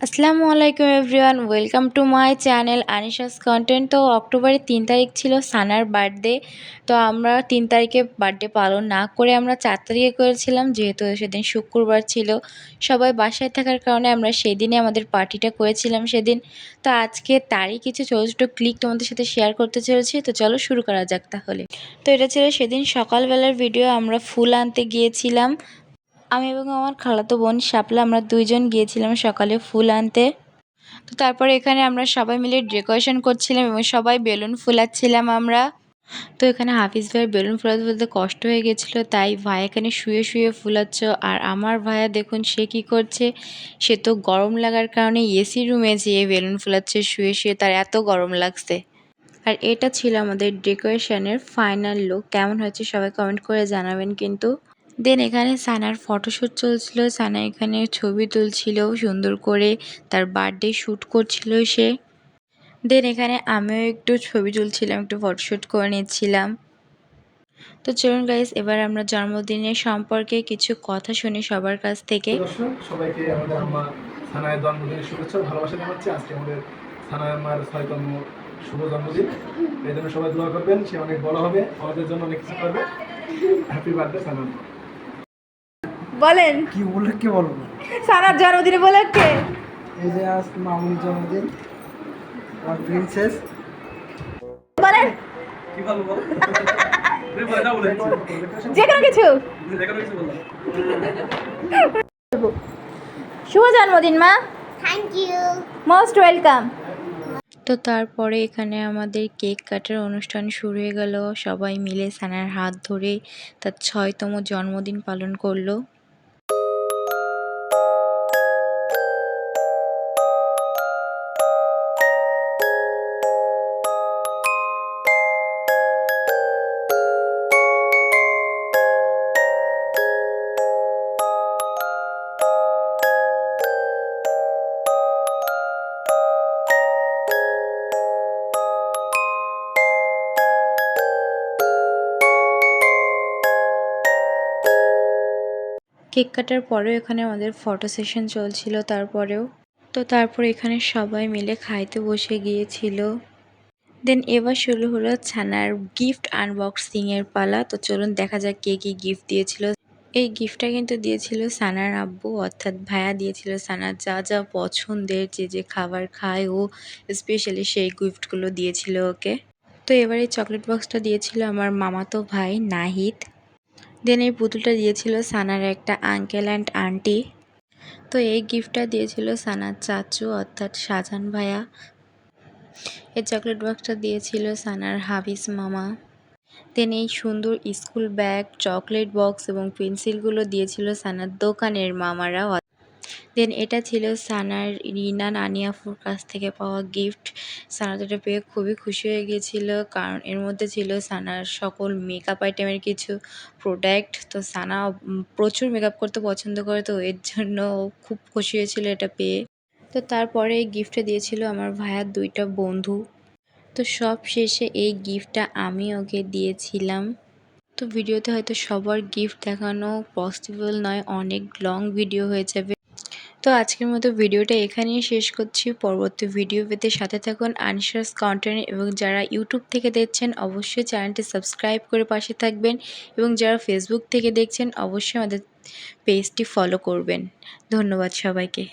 আসসালামু আলাইকুম everyone, welcome to my channel Anisha's content. তো অক্টোবরের 3 তারিখ ছিল সানার বার্থডে। তো আমরা 3 তারিখে বার্থডে পালন না করে আমরা 4 তারিখে করেছিলাম, যেহেতু সেদিন শুক্রবার ছিল। সবাই বাসায় থাকার কারণে আমরা সেদিনে আমাদের পার্টিটা করেছিলাম সেদিন। তো আজকে তারই কিছু ছোটো ছোটো ক্লিক তোমাদের সাথে শেয়ার করতে চলেছি। তো চলো শুরু করা যাক তাহলে। তো এটা ছিল সেদিন সকালবেলার ভিডিও। আমরা ফুল আনতে গিয়েছিলাম, আমি এবং আমার খালাতো বোন শাপলা, আমরা দুইজন গিয়েছিলাম সকালে ফুল আনতে। তো তারপরে এখানে আমরা সবাই মিলে ডেকোরেশন করছিলাম এবং সবাই বেলুন ফুলাচ্ছিলাম আমরা। তো এখানে হাফিজ ভাইয়ের বেলুন ফুলাতে ফুলাতে কষ্ট হয়ে গেছিলো, তাই ভাই এখানে শুয়ে শুয়ে ফুলাচ্ছ। আর আমার ভাইয়া দেখুন সে কি করছে, সে তো গরম লাগার কারণে এসি রুমে যেয়ে বেলুন ফুলাচ্ছে শুয়ে শুয়ে, তার এত গরম লাগছে। আর এটা ছিল আমাদের ডেকোরেশনের ফাইনাল লুক। কেমন হয়েছে সবাই কমেন্ট করে জানাবেন কিন্তু। দেন এখানে সানার ফটোশ্যুট চলছিল, সানা এখানে ছবি তুলছিল সুন্দর করে, তার বার্থডে শ্যুট করছিল সে। দেন এখানে আমিও একটু ছবি তুলছিলাম, একটু ফটোশ্যুট করে নিচ্ছিলাম। তো চলুন গাইস, এবার আমরা জন্মদিনের সম্পর্কে কিছু কথা শুনি সবার কাছ থেকে। সবাইকে আমাদের আম্মা সানায়ের জন্মদিনের শুভেচ্ছা ভালোবাসা জানাচ্ছি। আজকে আমাদের সানায় আম্মার 6তম শুভ জন্মদিন। এই জন্য সবাই দোয়া করবেন, সে অনেক বড় হবে, আমাদের জন্য অনেক কিছু করবে। হ্যাপি বার্থডে সানা। বলেন কি বলবো সারার জন্মদিনে বলে কে? এই যে আজ মামুর জন্মদিন, আমার প্রিন্সেস। বলেন কি বলবো যে কোনো কিছু। শুভ জন্মদিন মা। Thank you. Most welcome. তো তারপরে এখানে আমাদের কেক কাটার অনুষ্ঠান শুরু হয়ে গেল। সবাই মিলে সানার হাত ধরে তার 6তম জন্মদিন পালন করলো। কেক কাটার পরেও এখানে আমাদের ফটো সেশন চলছিল তারপরে এখানে সবাই মিলে খাইতে বসে গিয়েছিল। দেন এবার শুরু হলো ছানার গিফট আনবক্সিং এর পালা। তো চলুন দেখা যাক কে কি গিফট দিয়েছিল। এই গিফটটা কিন্তু দিয়েছিল সানার আব্বু, অর্থাৎ ভাইয়া দিয়েছিল সানার যা যা পছন্দের, যে যে খাবার খায় ও স্পেশালি সেই গিফটগুলো দিয়েছিল ওকে। তো এবার এই চকলেট বক্সটা দিয়েছিল আমার মামাতো ভাই নাহিদ। দেন এই পুতুলটা দিয়েছিল সানার একটা আঙ্কেল অ্যান্ড আন্টি। তো এই গিফটটা দিয়েছিল সানার চাচু, অর্থাৎ শাহজাহান ভাইয়া। এই চকলেট বক্সটা দিয়েছিল সানার হাফিজ মামা। দেন এই সুন্দর স্কুল ব্যাগ, চকলেট বক্স এবং পেন্সিলগুলো দিয়েছিল সানার দোকানের মামারা। দেন এটা ছিল সানার রিনা নানিয়াফুর কাছ থেকে পাওয়া গিফট। সানা তো এটা পেয়ে খুবই খুশি হয়ে গিয়েছিল, কারণ এর মধ্যে ছিল সানার সকল মেকআপ আইটেমের কিছু প্রোডাক্ট। তো সানা প্রচুর মেকআপ করতে পছন্দ করে, তো এর জন্য খুব খুশি হয়েছিল এটা পেয়ে। তো তারপরে এই গিফটটা দিয়েছিল আমার ভাইয়ার 2টা বন্ধু। তো সব শেষে এই গিফটটা আমি ওকে দিয়েছিলাম। তো ভিডিওতে হয়তো সবার গিফট দেখানো পসিবল নয়, অনেক লং ভিডিও হয়ে যাবে। তো আজকের মতো ভিডিওটা এখানেই শেষ করছি। পরবর্তী ভিডিও পেতে সাথে থাকুন আনিশাস কন্টেন্ট, এবং যারা ইউটিউব থেকে দেখছেন অবশ্যই চ্যানেলটি সাবস্ক্রাইব করে পাশে থাকবেন, এবং যারা ফেসবুক থেকে দেখছেন অবশ্যই আমাদের পেজটি ফলো করবেন। ধন্যবাদ সবাইকে।